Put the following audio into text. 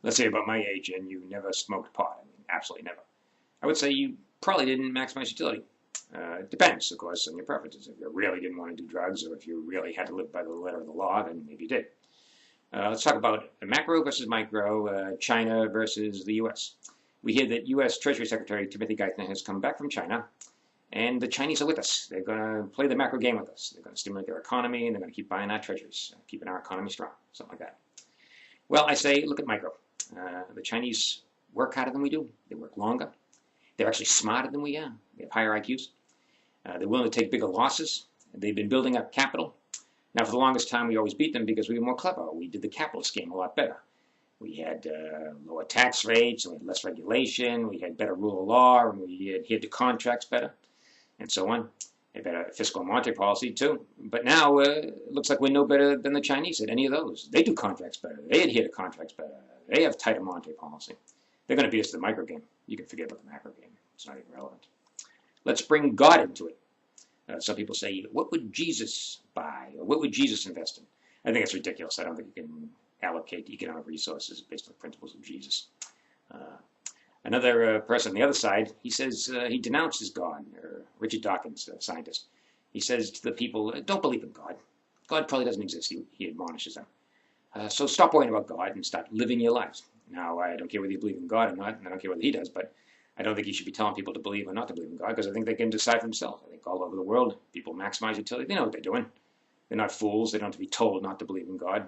Let's say about my age and you never smoked pot. I mean, absolutely never. I would say you probably didn't maximize utility. It depends, of course, on your preferences. If you really didn't want to do drugs or if you really had to live by the letter of the law, then maybe you did. Let's talk about macro versus micro, China versus the U.S. We hear that U.S. Treasury Secretary Timothy Geithner has come back from China, and the Chinese are with us. They're going to play the macro game with us. They're going to stimulate their economy, and they're going to keep buying our treasuries, keeping our economy strong, something like that. Well, I say look at micro. The Chinese work harder than we do. They work longer. They're actually smarter than we are. They have higher IQs. They're willing to take bigger losses. They've been building up capital. Now, for the longest time, we always beat them because we were more clever. We did the capitalist game a lot better. We had lower tax rates, and we had less regulation, we had better rule of law, and we adhered to contracts better, and so on. We had better fiscal and monetary policy, too. But now, it looks like we're no better than the Chinese at any of those. They do contracts better. They adhere to contracts better. They have tighter monetary policy. They're going to beat us to the micro game. You can forget about the macro game. It's not even relevant. Let's bring God into it. Some people say, what would Jesus buy? Or what would Jesus invest in? I think it's ridiculous. I don't think you can allocate economic resources based on the principles of Jesus. Another person on the other side, he says he denounces God, or Richard Dawkins, a scientist. He says to the people, don't believe in God. God probably doesn't exist, he admonishes them. So stop worrying about God and start living your lives. Now, I don't care whether you believe in God or not, and I don't care whether he does, but I don't think you should be telling people to believe or not to believe in God, because I think they can decide for themselves. I think all over the world, people maximize utility. They know what they're doing. They're not fools. They don't have to be told not to believe in God.